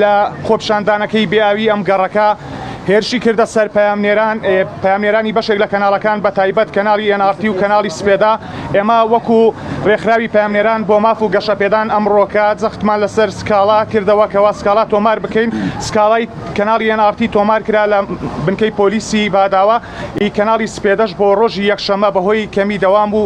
لە خۆپشاندانەکەی بیاوی ئەم گەڕەکە هێرشی کردە سەر پەیامنێرانی بەشێک لە کەناڵەکان بە تایبەت کەناڵی NRT و کەناڵی سپێدا. ئێمە وەکو ڕێکخراوی پەیامنێران بۆ ماف و گەشەپێدان ئەمڕۆکە جەختمان لەسەر سکاڵا کردەوە کەوا سکاڵا تۆمار بکەین. سکاڵای کەناڵی NRT تۆمار کرا لە بنکەی پۆلیسی باداوە. کەناڵی سپێدەش بۆ ڕۆژی یەکشەمە بەهۆی کەمی دەوام و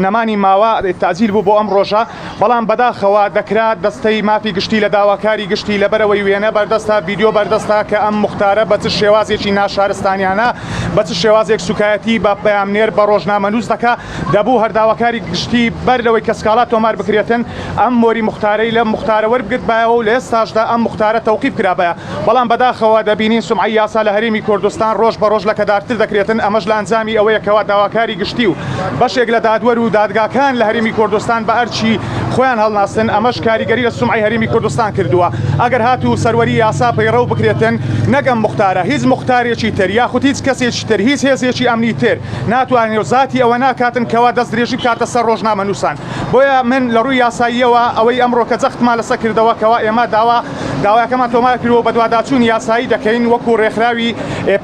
نەمانی ماوە تازیل بوو بۆ ئەم ڕۆژە. بەڵام بەداخەوە دەکرا دەستەی مافی گشتی لە داواکاری گشتی لەبەرەوەی وێنە بەردەستە ڤیدیۆ بەردەستە کە ئەم مختارە بە چ شێوازێکی ناشارستانیانە بە چ شێوازێک سوکایەتی بە پەیامنێر بە ڕۆژنامەنووس دەکا دەبوو هەرداواکاری گشتی بەر لەوەی کە سکاڵا تۆمار بکرێتن ئەم مۆری مختارەی لە مختارە وەربگرت بایەوە و لە ئێستاشدا ئەم مختارە تەوقیف کرابایە. بەڵام بەداخەوە دەبینین سومعی یاسا لە هەرێمی کوردستان ڕۆژ بە ڕۆژ لەکەدارتر دەکرێتن. ئەمەش لە ئەنجامی ئەوەیەکەوە داواکاری گشتی و بەشێک لە دادوەر و دادگاکان لە هەرێمی کوردستان بە ئەرچی خۆیان هەڵناسن ئەمەش کاریگەری لە سومعی هەرێمی کوردستان کردووە. ئەگەر هاتوو سەروەری یاسا پەیڕەو بکرێتن نەگەم مختارە هیچ مختارێکی تر یاخود هیچ کەسێکی تر هیچ هێزێکی ئەمنی تر ناتوانێت زاتی ئەوە ناکاتن کەوا دەست درێژی بکاتە سەر ڕۆژنامەنووسان. بۆیە من لە ڕووی یاساییەوە ئەوەی ئەمڕۆکە جەختمان لەسەر کردەوە کەوا ئێمە داوایەکەمان تۆمار کردەوە بە دواداچوون یاسایی دەکەین وەکو ڕێکخراوی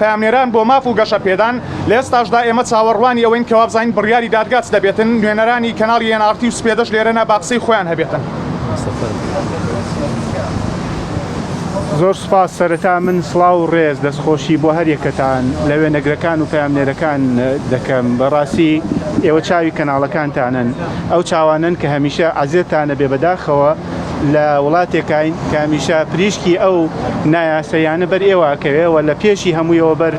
پەیامنێران بۆ ماف و گەشەپێدان. لە ئێستاشدا ئێمە چاوەڕوانی ئەوەین کەوا بزانین بڕیاری دادگاچ دەبێتن. نوێنەرانی کەناڵی NRT و سپێدەش لێرەنە با قسەی خۆیان هەبێتن. زۆر سوپاس. سەرەتا من سڵاو و ڕێز دەستخۆشی بۆ هەر یەکەتان لە وێنەگرەکان و پەیامنێرەکان دەکەم. بەڕاستی ئێوە چاوی کەناڵەکانتانن ئەو چاوانن کە هەمیشە عەزیزتانە بێ بەداخەوە لە وڵاتێکین کە هەمیشە پریشکی ئەو نایاسەیانە بەر ئێوەکەوێ و لە پێشی هەموویەوە بەر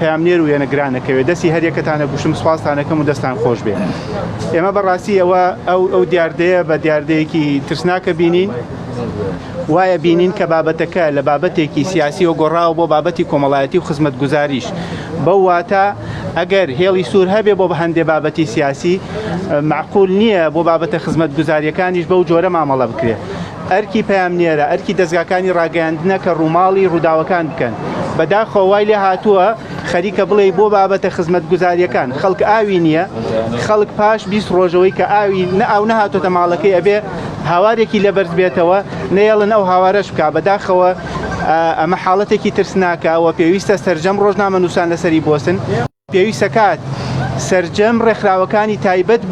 پەیامنێر و وێنەگرانەکەوێ. دەستی هەر یەکەتانە گوشم سوپاسانەکەم و دەستان خۆش بێ. ئێمە بەڕاستی ئەو دیاردەیە بە دیاردەیەکی ترسناکە بینین. وایە بینین کە بابەتەکە لە بابەتێکی سیاسی و گۆڕاوە بۆ بابەتی کۆمەڵایەتی و خزمەت گوزاریش. بەو واتە ئەگەر هێڵی سوور هەبێ بۆ هەندێک بابەتی سیاسی معقول نییە بۆ بابەتە خزمەت گوزاریەکانیش بەو جۆرە مامەڵە بکرێت. ئەرکی پەیامنێرە ئەرکی دەستگاکانی ڕاگەیاندنە کە ڕووماڵی ڕووداوەکان بکەن. بەداخەوای لێ هاتووە خەریکە بڵێ بۆ بابەتە خزمەت گوزاریەکان خەڵک ئاوی نییە. خەڵک پاش 20 ڕۆژەوەی کە ئاوی ئاو نەهاتۆتە ماڵەکەی ئەبێ هاوارێکی لەبەرز بێتەوە نەیەڵن ئەو هاوارەش بکە. بەداخەوە ئەمە حاڵەتێکی ترسناکەوە پێویستە سەرجەم ڕۆژنامەنووسان لەسەری بۆسن. پێویستە کات سەرجەم ڕێکخراوەکانی تایبەت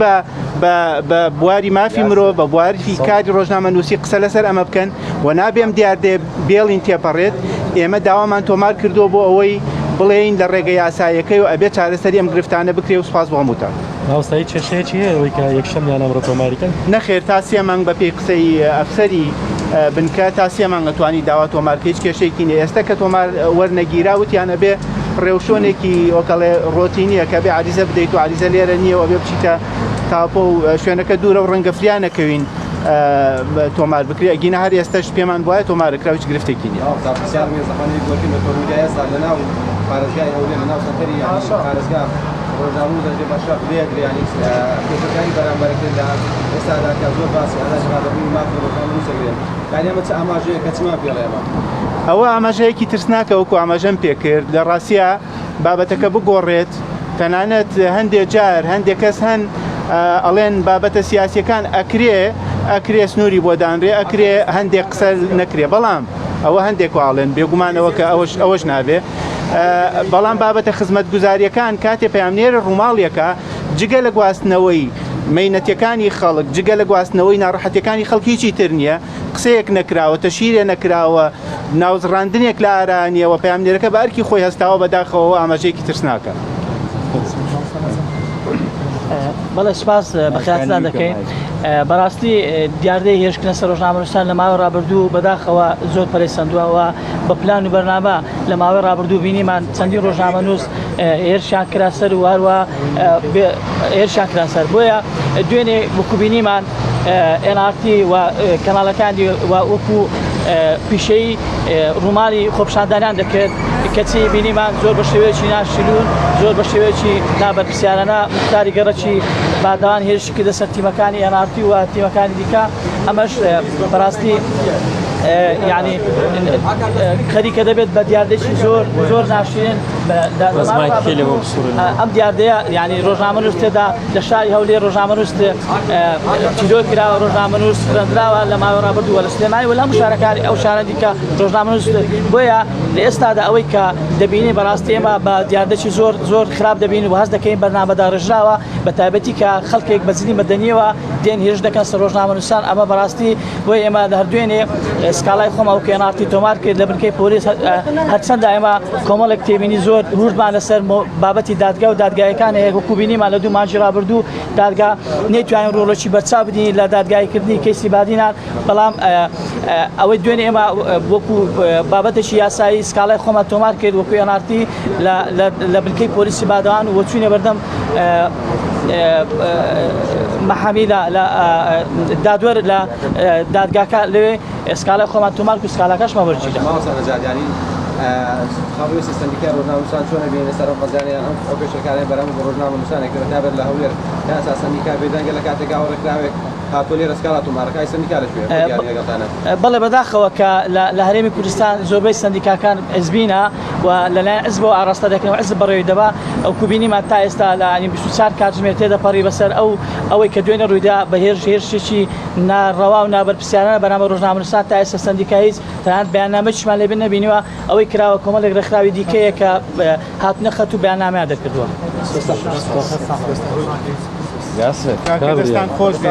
بە بواری مافی مرۆڤ بە بواری کاری ڕۆژنامەنووسی قسە لەسەر ئەمە بکەن و نابێم دیاردێ بێڵین تێپەڕێت. ئێمە داوامان تۆمار کردو بۆ ئەوەی بڵێین لە ڕێگە یاسایەکەی و ئەبێ چارەسەری ئەم گرفتانە بکرێ و سوپاس بۆ هەمووتان. ماوەستایی کێشەیەکی هەیە ئەوەی کە یەکشەمیان ئەمڕۆ تۆماریکەن؟ نەخێر تا 3 مانگ بە پێی قسەی ئەفسەری بنکە تا 3 مانگ ئەتوانی داوا تۆمارکە هیچ کێشەیەکی نیە. ئێستا کە تۆمار وەرنەگیرا وتیانە بێ ڕێوشۆنێکی وەکەڵێ ڕۆتینیە کە بێ عریزە بدەیت و عریزە لێرە نییە و بێ بچیتە تاپۆ و شوێنەکە دوورە و ڕەنگە فریان نەکەوین تۆمار بکرێ. ئەگینە هەر ئێستاش پێمان وایە تۆمارەکرا هیچ گرفتێکی نییە. ڕۆژنامە دەبێت باشە بێگریانی پێشەکانی بەرامبەرەکرد لە ئێستادا کە زۆر باسی ئەلەژادەبووی مافی ڕۆژنامەنووسەکرێن. کارێمە چ ئاماژەیە کە چمان پێڵێمە؟ ئەوە ئاماژەیەکی ترسناکە وەکو ئاماژەم پێکرد لە ڕاستیە بابەتەکە بگۆڕێت. تەنانەت هەندێک جار هەندێک کەس هەن ئەڵێن بابەتە سیاسیەکان ئەکرێ سنووری بۆ دانرێ ئەکرێ هەندێک قسە نەکرێ. بەڵام ئەوە هەندێک واڵێن بێگومانەوە کە ئەوەش نابێ. بەڵام بابەتە خزمەت گوزاریەکان کاتێ پەیامنێرە ڕووماڵیەکە جگە لە گواستنەوەی مەینەتەکانی خەڵک جگە لە گواستنەوەی ناڕەحەتەکانی خەڵکیی تر نییە. قسەیەک نەکراوە تەشیرێ نەکراوە ناوزڕاندنێک لە ئارانیەوە پەیامنێرەکە بە ئەرکی خۆی هەستاوە بەداخەوە ئاماژەیەکی ترسناکە. بەڵێ سپاس بەخاتان دەکەین. بەڕاستی دیاردەی هێرشکردنە سەر ڕۆژنامەنووسان لە ماوەی ڕابردوو بەداخەوە زۆر پەرێسەندووەوە بە پلان و بەرنامە لە ماوەی ڕابردوو بینیمان چەندین ڕۆژنامەنووس هێرشیان کرا سەر و هەروە هێرشیان کرا سەر. بۆیە دوێنێ وەکوبینیمان NRT و کەناڵەکانی وەکو پیشەی ڕووماڵی خۆپشاندانیان دەکرێت کەچی بینیمان زۆر بە شێوەیەکی ناشیلون زۆر بە شێوەیەکی نابەرپرسیارانە مختاری گەڕەکی بادەوان هێرشی کردە سەر تیمەکانی NRT و تیمەکانی دیکە. ئەمەش بەڕاستی یعنی خەریکە دەبێت بە دیاردێکی زۆر ناشرین ئەم دیاردەیە ینی ڕۆژنامەنووس تێدا لە شاری هەولێر ڕۆژنامەنووس چیرۆ کراوە ڕۆژنامەنووس خوێندراوە لە ماوەی ڕابردووە لە سلێمانی وەلا هەموو شارەکانی ئەو شارە دیکە ڕۆژنامەنووس بۆیە لە ئێستادا ئەوەی کە دەبینی بەڕاستی ئێمە بە دیاردەکی زۆر خراپ دەبین و هەز دەکەین بەرنامەدا ڕژراوە بە تایبەتی کە خەڵکێک بەجلی مەدەنیەوە دێن هێرش دەکەن سەر ڕۆژنامەنووسان ئەمە بەڕاستی بۆی ئێمە لە هەردوێنێ سکاڵای خۆمە و کێنارتی تۆمار کرد لە بنکەی پۆلیس هەرچەندە ئێمە کۆمەڵێک تێبینی زۆر هوردمان لەسەر بابەتی دادگا و دادگایەکان هەیە وەکو بینیمان لە دوو مانجی ڕابردوو دادگا نەیتوانین ڕۆڵەکی بەرچاو بدین لە دادگایکردنی کەیسی بادینان بەڵام ئەوەی دوێنێ ئێمە وەکو بابەتێکی یاسایی سکاڵای خۆمە تۆمار کرد وەکو ئێنارتی لە بنکەی پۆلیسی بادەوان و وەچوونە بەردەم محامی لە دادوەر لە دادگاکە لەوێ سکاڵای خۆمان تۆمار و سکاڵاکەشمە وەرچیدە خبری سیستەمیکە ڕۆژنامەنووسان چۆن بینێ سەر مەزانیان ئەو پێشەکانی بەرامبەر بە ڕۆژنامەنووسانێک کە دابێت لە هەولێر تا سەندیکا بێدەنگە لە کاتێکا ڕێکراوێک هاتۆ لێرە سکاڵات و مارەکەی سەندیکا لەکوێ بەڵێ بەداخەوە کە لە هەرێمی کوردستان زۆربەی سەندیکاکان حزبینە و لەلایەن حزبەوە ئاڕاستە دەکەن و حزب بەڕێوەی دەبا ئەو کوبینیمان تا ئێستا لە 24 کاتژمێر تێدەپەڕی بەسەر ئەوەی کە دوێنێ ڕوویدا بە هێرشێکی ناڕەوا و نابەرپرسیانە بەرامبەر ڕۆژنامەنووسان تا ئێستا سەندیکا هیچ تەنانەت بەیاننامەیەکیشمان لێبێ نەبینیوە ئەوەی کراوە کۆمەڵێک ڕێکخراوی دیکەیە کە هاتنە خەت و بەیاننامەیان دەکردووە. دەستان خۆش بێ